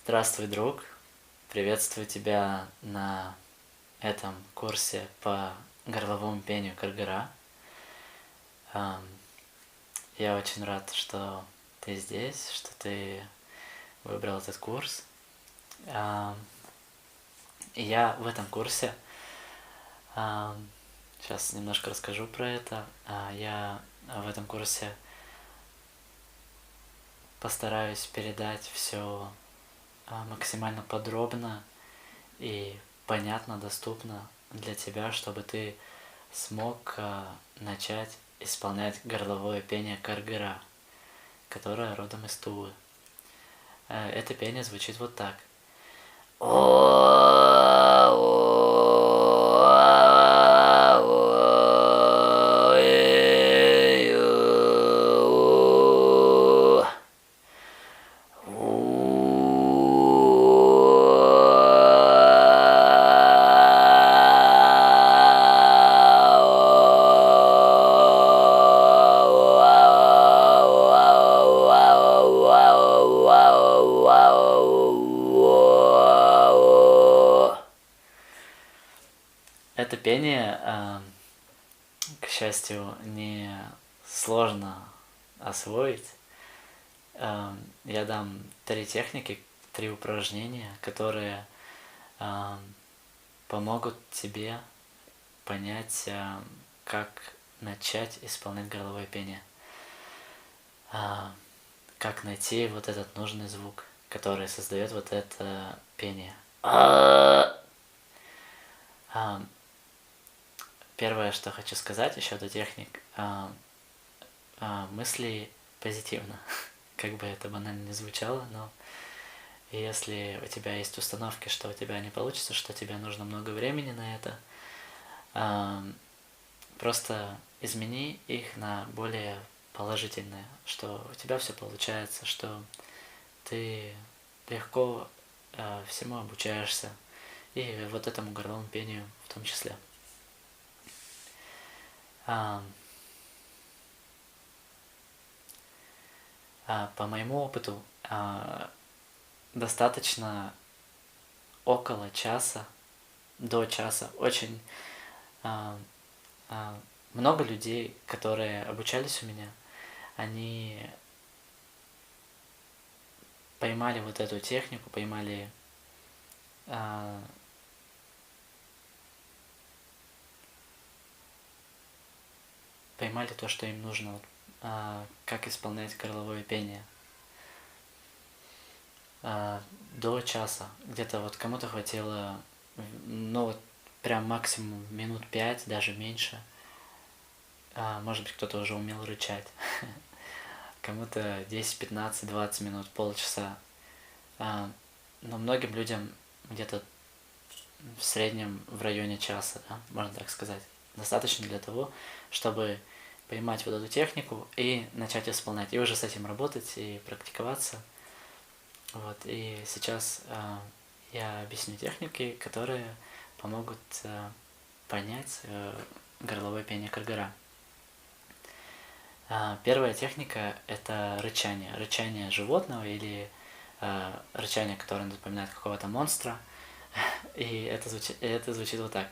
Здравствуй, друг. Приветствую тебя на этом курсе по горловому пению Каргара. Ам, Я очень рад, что ты здесь, что ты выбрал этот курс. Ам, И я в этом курсе, сейчас немножко расскажу про это. Я в этом курсе постараюсь передать все максимально подробно и понятно, доступно для тебя, чтобы ты смог начать исполнять горловое пение Каргара, которое родом из Тувы. Это пение звучит вот так. Это пение, к счастью, не сложно освоить. Я дам 3 техники, 3 упражнения, которые помогут тебе понять, как начать исполнять горловое пение. Как найти вот этот нужный звук, который создает вот это пение. Первое, что хочу сказать еще до техник, мысли позитивно. Как бы это банально не звучало, но если у тебя есть установки, что у тебя не получится, что тебе нужно много времени на это, просто измени их на более положительные, что у тебя все получается, что ты легко всему обучаешься, и вот этому горловому пению в том числе. По моему опыту, достаточно около часа, до часа. Очень много людей, которые обучались у меня, они поймали вот эту технику, поймали то, что им нужно, как исполнять горловое пение. До часа. Где-то вот кому-то хватило, вот прям максимум минут 5, даже меньше. Может быть, кто-то уже умел рычать. Кому-то 10, 15, 20 минут, полчаса. Но многим людям где-то в среднем в районе часа, да, можно так сказать. Достаточно для того, чтобы поймать вот эту технику и начать исполнять. И уже с этим работать и практиковаться. Вот. И сейчас я объясню техники, которые помогут понять горловое пение Каргара. Первая техника – это рычание. Рычание животного или рычание, которое напоминает какого-то монстра. И это звучит вот так.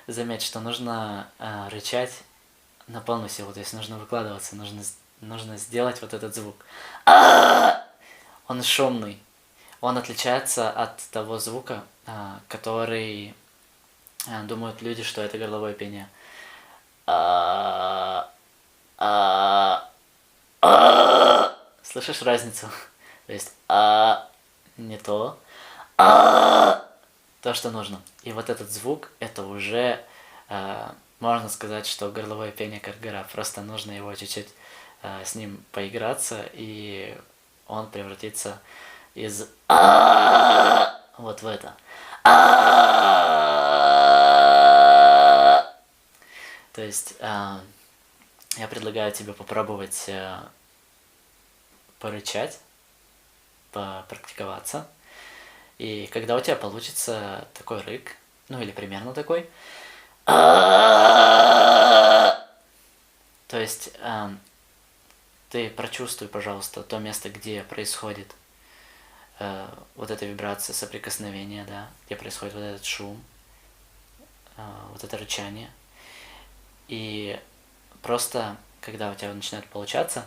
Заметь, что нужно рычать на полную силу, то есть нужно выкладываться, нужно сделать вот этот звук. Он шумный. Он отличается от того звука, который думают люди, что это горловое пение. Слышишь разницу? То есть не то, то, что нужно. И вот этот звук, это уже можно сказать, что горловое пение Каргара. Просто нужно его чуть-чуть с ним поиграться, и он превратится из вот в это. То есть я предлагаю тебе попробовать порычать, попрактиковаться. И когда у тебя получится такой рык, ну или примерно такой, то есть ты прочувствуй, пожалуйста, то место, где происходит вот эта вибрация, соприкосновение, да, где происходит вот этот шум, вот это рычание. И просто, когда у тебя начинает получаться,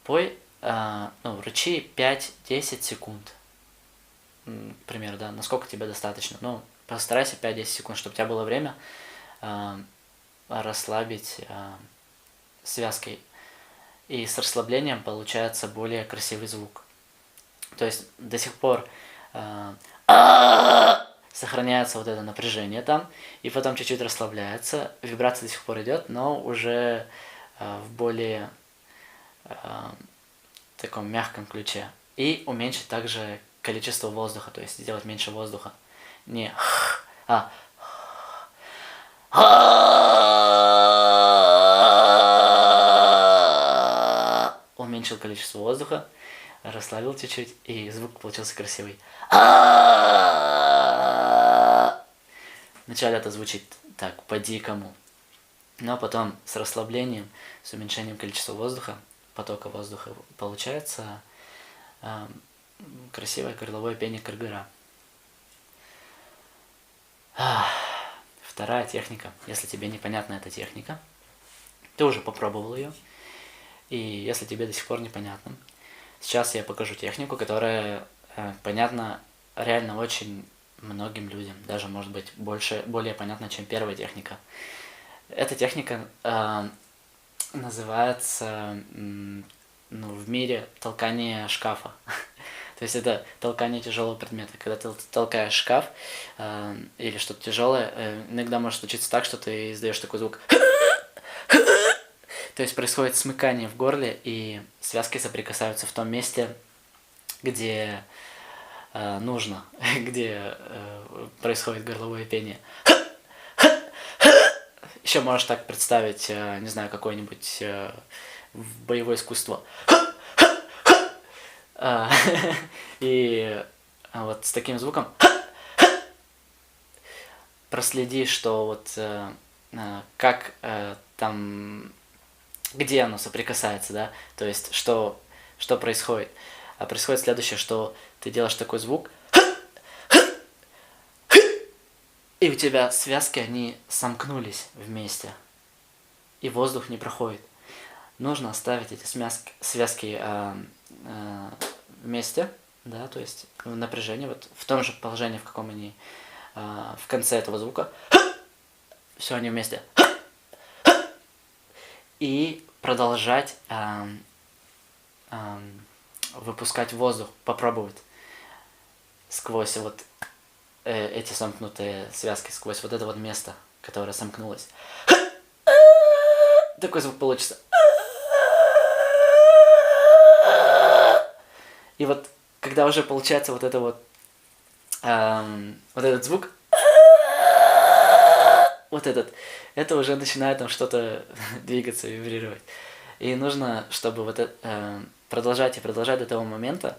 пой, рычи 5-10 секунд. К примеру, да, насколько тебе достаточно. Ну, постарайся 5-10 секунд, чтобы у тебя было время расслабить связкой. И с расслаблением получается более красивый звук. То есть до сих пор сохраняется вот это напряжение там, и потом чуть-чуть расслабляется, вибрация до сих пор идет, но уже в более таком мягком ключе. И уменьшить также количество воздуха, то есть сделать меньше воздуха. Не уменьшил количество воздуха, расслабил чуть-чуть, и звук получился красивый. Вначале это звучит так, по-дикому, но потом с расслаблением, с уменьшением количества воздуха, потока воздуха, получается красивое горловое пение кыргыра. Вторая техника. Если тебе непонятна эта техника, ты уже попробовал ее, и если тебе до сих пор непонятно, сейчас я покажу технику, которая понятна реально очень многим людям, даже, может быть, более понятна, чем первая техника. Эта техника называется в мире толкание шкафа. То есть это толкание тяжелого предмета. Когда ты толкаешь шкаф или что-то тяжелое, иногда может случиться так, что ты издаешь такой звук. То есть происходит смыкание в горле, и связки соприкасаются в том месте, где нужно, где происходит горловое пение. Еще можешь так представить, не знаю, какое-нибудь боевое искусство. И вот с таким звуком проследи, что вот как там, где оно соприкасается, да, то есть что происходит. А происходит следующее, что ты делаешь такой звук, и у тебя связки, они сомкнулись вместе, и воздух не проходит. Нужно оставить эти связки вместе, да, то есть в напряжении, вот в том же положении, в каком они в конце этого звука. Все они вместе. И продолжать выпускать воздух, попробовать сквозь вот эти сомкнутые связки, сквозь вот это вот место, которое сомкнулось. Такой звук получится. И вот, когда уже получается вот это вот этот звук, вот это уже начинает там что-то двигаться, вибрировать. И нужно, чтобы вот это продолжать и продолжать до того момента,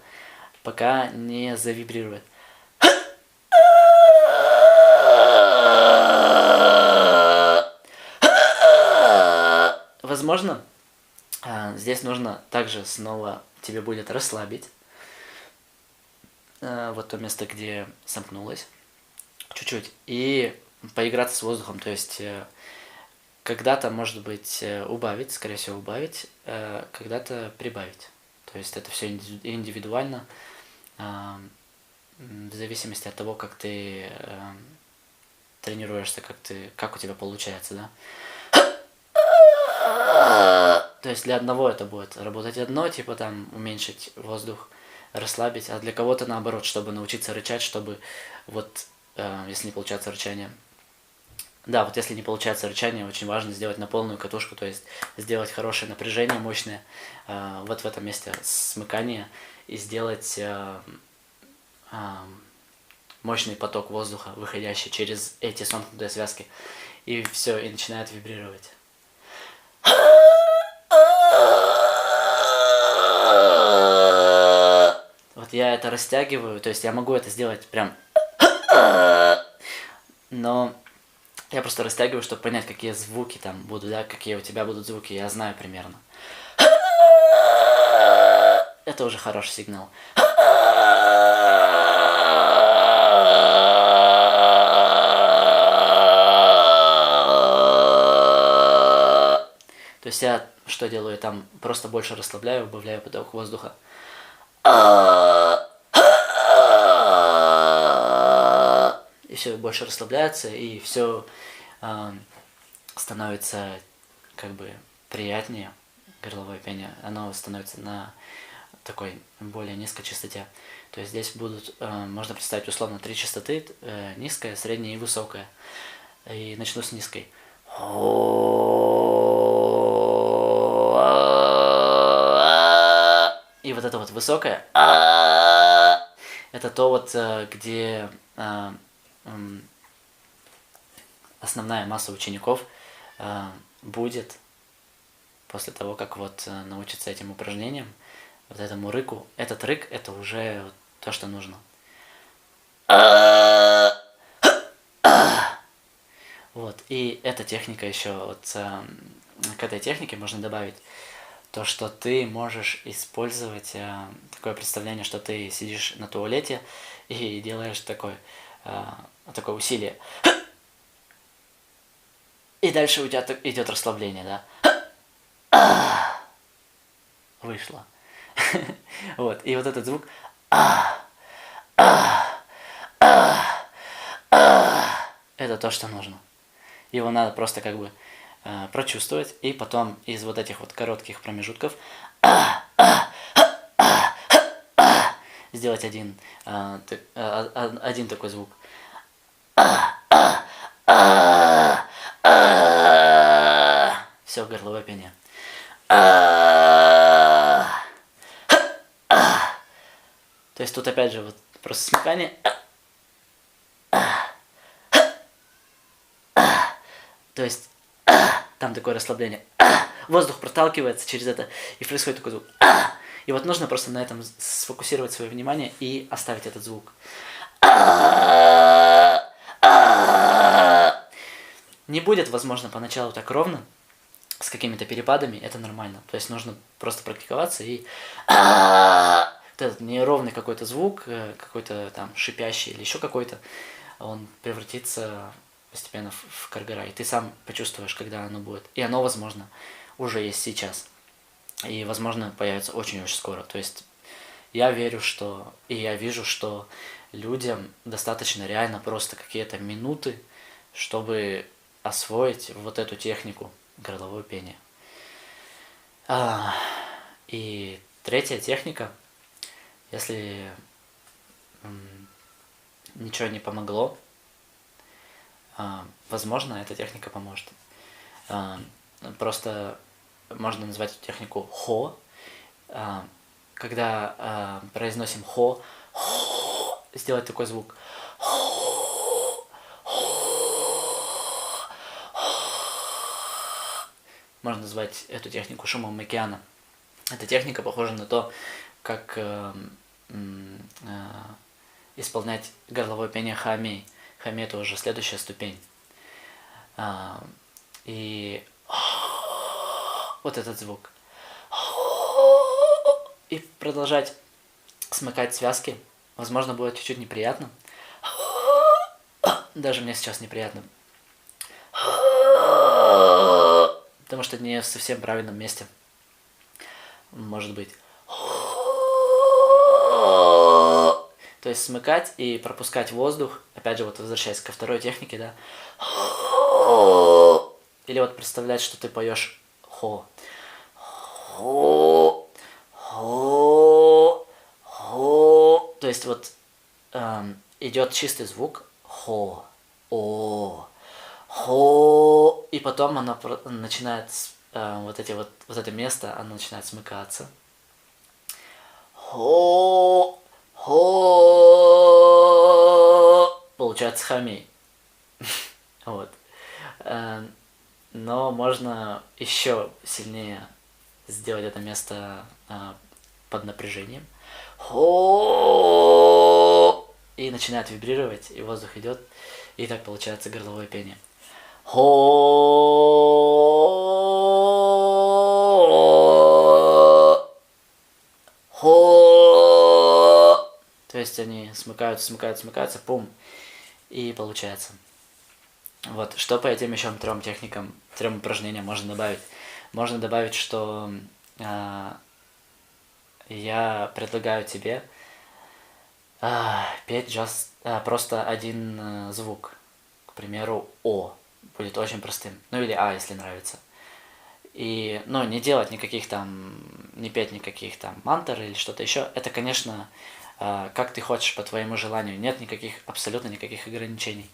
пока не завибрирует. Возможно, здесь нужно также снова тебе будет расслабить вот то место, где сомкнулось, чуть-чуть, и поиграться с воздухом, то есть когда-то, может быть, убавить, скорее всего, убавить, когда-то прибавить. То есть это все индивидуально, в зависимости от того, как ты тренируешься, как у тебя получается, да. То есть для одного это будет работать одно, типа там уменьшить воздух, расслабить, а для кого-то наоборот, чтобы научиться рычать, чтобы вот, если не получается рычание. Да, вот если не получается рычание, очень важно сделать на полную катушку, то есть сделать хорошее напряжение, мощное, вот в этом месте смыкания, и сделать мощный поток воздуха, выходящий через эти сомкнутые связки, и все, и начинает вибрировать. Вот я это растягиваю, то есть я могу это сделать прям, но я просто растягиваю, чтобы понять, какие звуки там будут, да, какие у тебя будут звуки, я знаю примерно. это уже хороший сигнал. То есть я что делаю? Там просто больше расслабляю, убавляю поток воздуха. И все больше расслабляется, и все становится как бы приятнее, горловое пение. Оно становится на такой более низкой частоте. То есть здесь будут, можно представить условно 3 частоты, низкая, средняя и высокая. И начну с низкой. И вот это вот высокое, это то вот, где основная масса учеников будет после того, как вот научиться этим упражнениям, вот этому рыку. Этот рык, это уже то, что нужно. Вот, и эта техника еще, вот к этой технике можно добавить то, что ты можешь использовать такое представление, что ты сидишь на туалете и делаешь такое усилие. И дальше у тебя идет расслабление, да? Вышло. Вот, и вот этот звук это то, что нужно. Его надо просто как бы прочувствовать, и потом из вот этих вот коротких промежутков сделать один такой звук. Все, горловое пение. То есть тут опять же вот просто смыкание. То есть там такое расслабление. Воздух проталкивается через это, и происходит такой звук. И вот нужно просто на этом сфокусировать свое внимание и оставить этот звук. Не будет, возможно, поначалу так ровно, с какими-то перепадами, это нормально. То есть нужно просто практиковаться, и вот этот неровный какой-то звук, какой-то там шипящий или еще какой-то, он превратится постепенно в каргара, и ты сам почувствуешь, когда оно будет. И оно, возможно, уже есть сейчас. И, возможно, появится очень-очень скоро. То есть я верю, что... И я вижу, что людям достаточно реально просто какие-то минуты, чтобы освоить вот эту технику горловое пение. И третья техника, если ничего не помогло, возможно, эта техника поможет. Просто можно назвать эту технику хо. Когда произносим хо, сделать такой звук. Можно назвать эту технику шумом океана. Эта техника похожа на то, как исполнять горловое пение хамей. Хами — это уже следующая ступень. И вот этот звук. И продолжать смыкать связки. Возможно, будет чуть-чуть неприятно. Даже мне сейчас неприятно. Потому что не в совсем правильном месте. Может быть. То есть смыкать и пропускать воздух. Опять же, вот возвращаясь ко второй технике, да. Или вот представлять, что ты поешь хо. Хо. Хо. Хо. То есть вот идет чистый звук хо. О. Хо. И потом она начинает вот это место, оно начинает смыкаться. Хо. Хо. Получается хамей. Вот. Но можно еще сильнее сделать это место под напряжением. Хо. И начинает вибрировать, и воздух идет, и так получается горловое пение. Хо. Хо. есть они смыкаются, пум, и получается. Вот, что по этим еще 3 техникам, 3 упражнениям можно добавить? Можно добавить, что я предлагаю тебе петь просто один звук. К примеру, О. Будет очень простым. Ну или А, если нравится. И, не делать никаких там, не петь никаких там мантр или что-то еще. Это, конечно, как ты хочешь, по твоему желанию. Нет абсолютно никаких ограничений.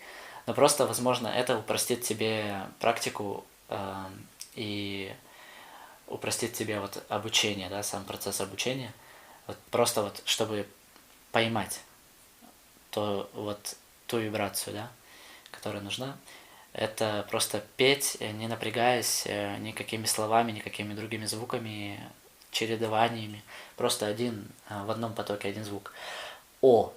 Но просто, возможно, это упростит тебе практику и упростит тебе вот обучение, да, сам процесс обучения. Вот просто вот, чтобы поймать ту вибрацию, да, которая нужна. Это просто петь, не напрягаясь никакими словами, никакими другими звуками, чередованиями. Просто в одном потоке один звук. О.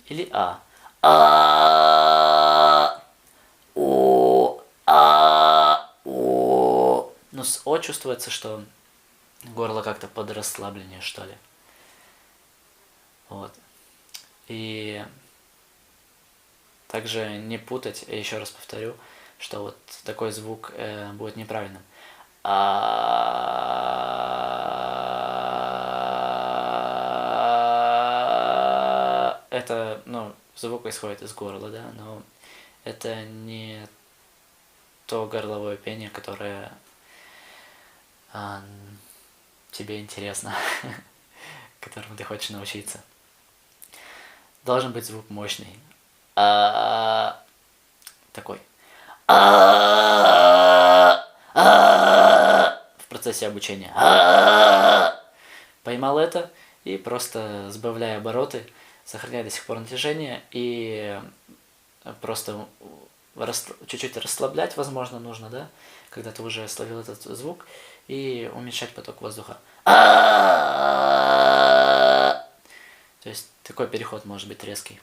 Или А. С О чувствуется, что горло как-то подрасслабленнее, что ли. Вот. И также не путать, я еще раз повторю, что вот такой звук будет неправильным. Это, звук исходит из горла, да, но это не то горловое пение, которое тебе интересно, которому ты хочешь научиться. Должен быть звук мощный. Такой. В процессе обучения. Поймал это и просто сбавляя обороты, сохраняя до сих пор натяжение и просто чуть-чуть расслаблять, возможно, нужно, да, когда ты уже словил этот звук, и уменьшать поток воздуха. То есть такой переход может быть резкий.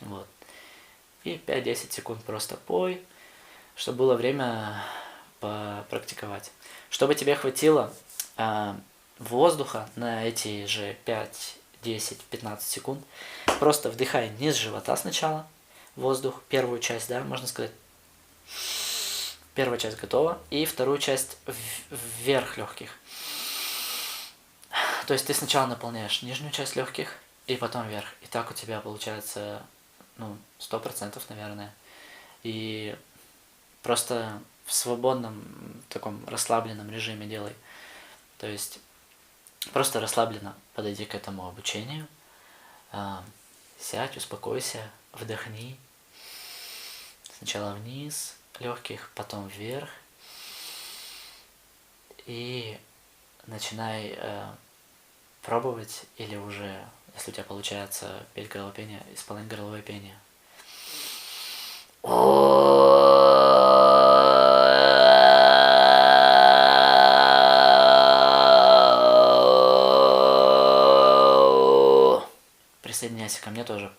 Вот. И 5-10 секунд просто пой, чтобы было время попрактиковать. Чтобы тебе хватило воздуха на эти же 5, 10, 15 секунд, просто вдыхай низ живота сначала, воздух, первую часть, да, можно сказать. Первая часть готова, и вторую часть вверх легких. То есть ты сначала наполняешь нижнюю часть легких, и потом вверх. И так у тебя получается, 100%, наверное. И просто в свободном, таком расслабленном режиме делай. То есть просто расслабленно подойди к этому обучению. Сядь, успокойся, вдохни. Сначала вниз легких, потом вверх. И начинай пробовать или уже, если у тебя получается петь горловое пение, исполнять горловое пение. Присоединяйся ко мне тоже,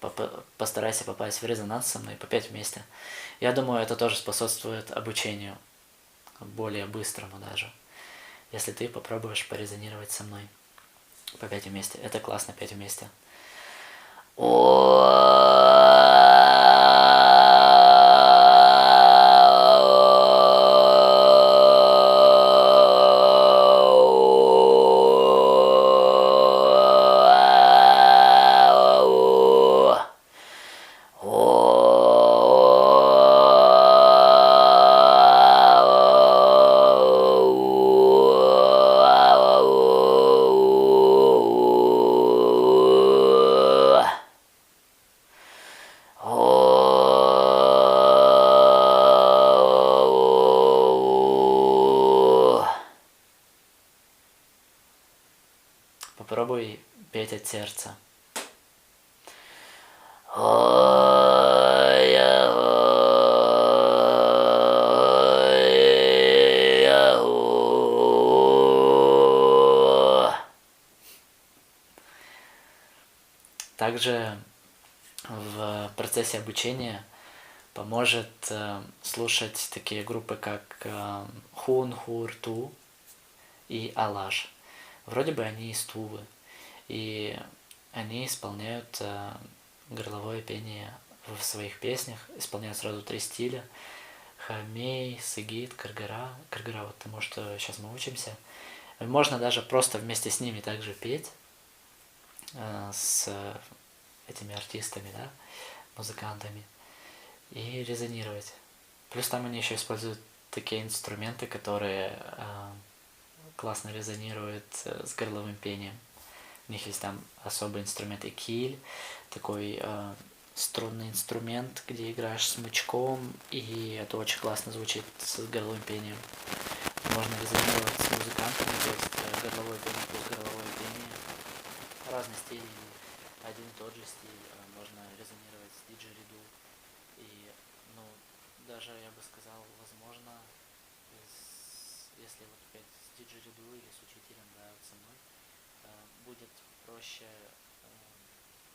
постарайся попасть в резонанс со мной, попеть вместе. Я думаю, это тоже способствует обучению, более быстрому даже, если ты попробуешь порезонировать со мной, попеть вместе. Это классно петь вместе. Попробуй петь от сердца. Также в процессе обучения поможет слушать такие группы, как Хун, Хур, Ту и Алаш. Вроде бы они из Тувы, и они исполняют горловое пение в своих песнях, исполняют сразу 3 стиля: Хамей, Сагит, Каргара. Каргара, вот тому, что сейчас мы учимся. Можно даже просто вместе с ними также петь, с этими артистами, да, музыкантами, и резонировать. Плюс там они еще используют такие инструменты, которые классно резонируют с горловым пением. У них есть там особый инструмент экиль, такой струнный инструмент, где играешь смычком, и это очень классно звучит с горловым пением. Можно резонировать с музыкантами, то есть горловое пение плюс горловое пение. Разные стили, один и тот же стиль, можно резонировать с диджериду. И, ну, даже, я бы сказал, возможно, если вот петь с диджериду или с учителем, да, вот со мной, будет проще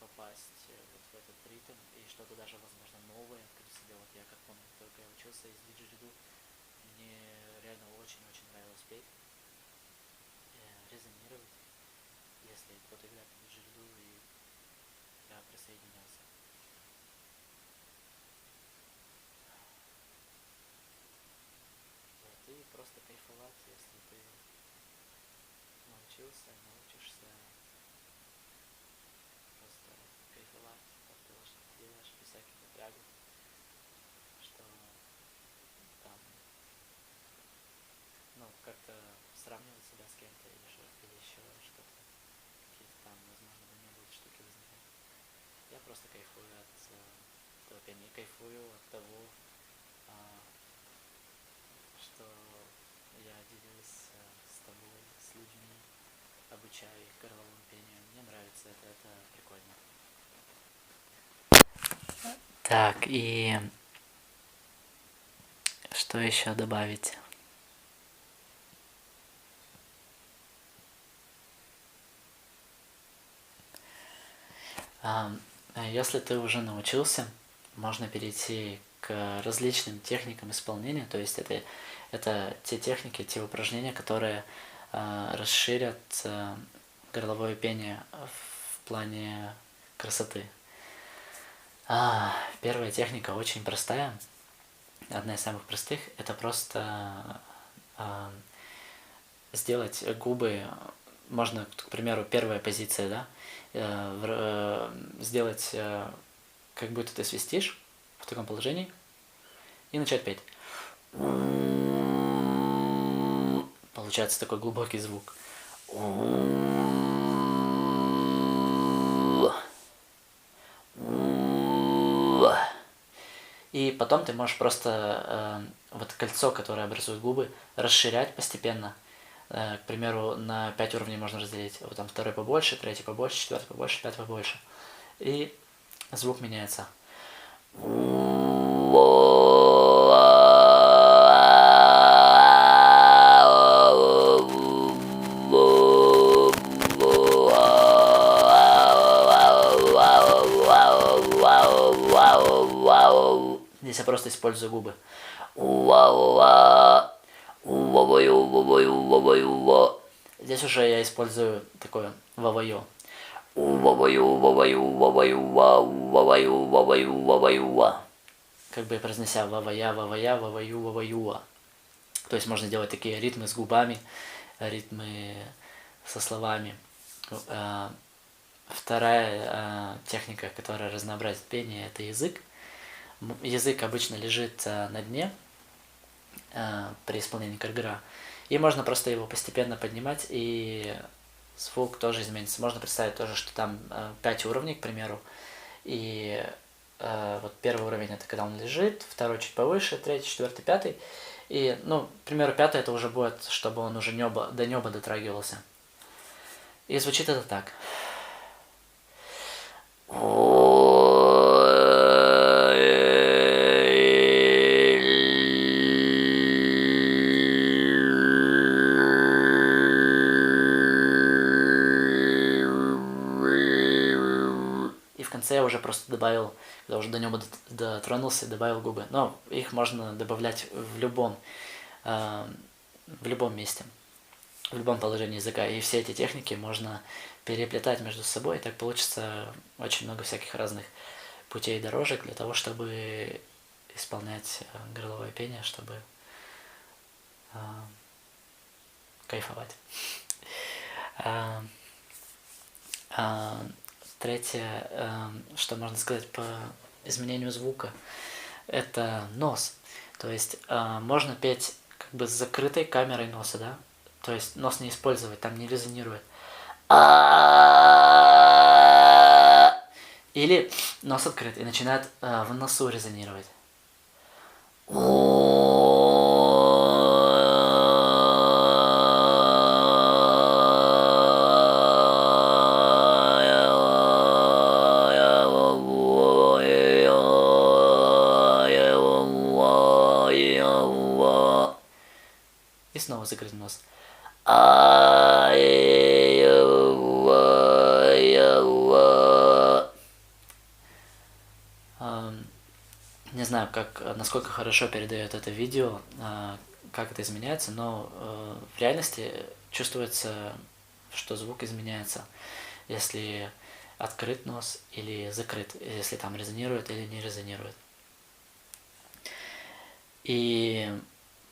попасть вот в этот ритм и что-то даже, возможно, новое открыть себе. Вот я как помню, только я учился из диджериду, мне реально очень-очень нравилось петь, резонировать, если кто-то играет на диджериду, и я присоединялся. Вот, и просто кайфовать, если ты научился, научишься просто кайфовать, как ты делаешь без всяких напрягов, что там, ну, как-то сравнивать себя с кем-то или еще что-то, какие-то там, возможно, для меня будут штуки возникать. Я просто кайфую от этого пения, кайфую от того, что я делюсь с тобой, с людьми, обучаю их горловому пению. Мне нравится это прикольно. Так, и что еще добавить? Если ты уже научился, можно перейти к различным техникам исполнения, то есть это те техники, те упражнения, которые расширят горловое пение в плане красоты. Первая техника очень простая, одна из самых простых, это просто сделать губы, можно, к примеру, первая позиция, да, сделать, как будто ты свистишь в таком положении, и начать петь. Получается такой глубокий звук. И потом ты можешь просто вот кольцо, которое образует губы, расширять постепенно. К примеру, на 5 уровней можно разделить. Вот там второй побольше, третий побольше, четвертый побольше, пятый побольше. И звук меняется. Здесь я просто использую губы. Здесь уже я использую такое вавайо. Как бы произнося вавая, вавая, ваваю, ваваюа. То есть можно делать такие ритмы с губами, ритмы со словами. Вторая техника, которая разнообразит пение, это язык. Язык обычно лежит на дне при исполнении каргара. И можно просто его постепенно поднимать, и звук тоже изменится. Можно представить тоже, что там 5 уровней, к примеру. И вот первый уровень это когда он лежит, второй чуть повыше, третий, четвертый, пятый. И, ну, к примеру, пятый это уже будет, чтобы он уже до неба дотрагивался. И звучит это так. конце я уже просто добавил, когда уже до него дотронулся, добавил губы. Но их можно добавлять в любом месте, в любом положении языка. И все эти техники можно переплетать между собой, и так получится очень много всяких разных путей и дорожек для того, чтобы исполнять горловое пение, чтобы кайфовать. Третье, что можно сказать по изменению звука, это нос. То есть можно петь как бы с закрытой камерой носа, да? То есть нос не использовать, там не резонирует. Или нос открыт и начинает в носу резонировать. И снова закрыть нос. Не знаю, насколько хорошо передает это видео, как это изменяется, но в реальности чувствуется, что звук изменяется, если открыт нос или закрыт, если там резонирует или не резонирует. И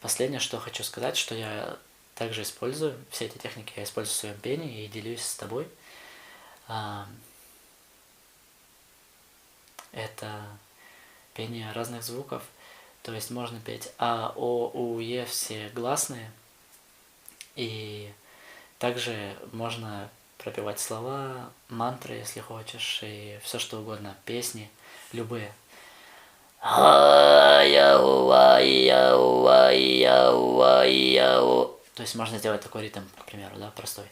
последнее, что хочу сказать, что я также использую, все эти техники я использую в своем пении и делюсь с тобой. Это пение разных звуков, то есть можно петь А, О, У, Е, все гласные, и также можно пропевать слова, мантры, если хочешь, и все что угодно, песни, любые. То есть можно сделать такой ритм, к примеру, да, простой.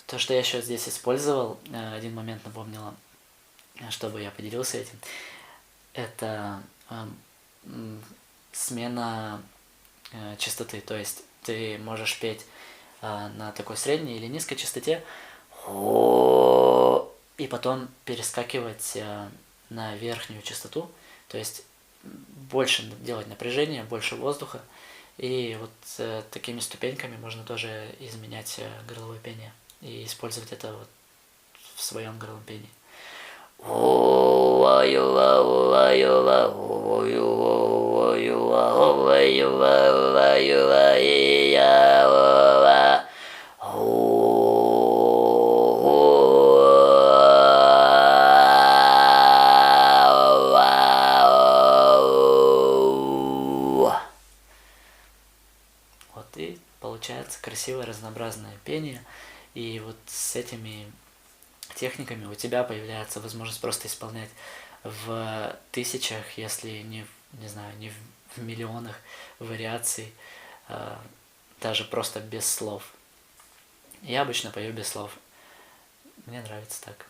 То, что я еще здесь использовал, один момент напомнила, чтобы я поделился этим, это смена частоты, то есть ты можешь петь на такой средней или низкой частоте и потом перескакивать на верхнюю частоту, то есть больше делать напряжение, больше воздуха, и вот такими ступеньками можно тоже изменять горловое пение и использовать это вот в своем горловом пении. Вот и получается красивое разнообразное пение, и вот с этими техниками у тебя появляется возможность просто исполнять в тысячах, если не знаю, не в миллионах вариаций, даже просто без слов. Я обычно пою без слов. Мне нравится так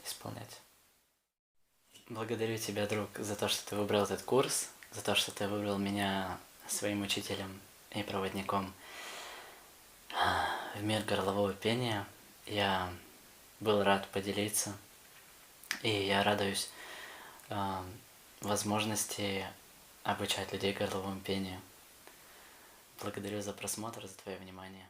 исполнять. Благодарю тебя, друг, за то, что ты выбрал этот курс, за то, что ты выбрал меня своим учителем и проводником в мир горлового пения. Я был рад поделиться, и я радуюсь возможности обучать людей горловому пению. Благодарю за просмотр, за твое внимание.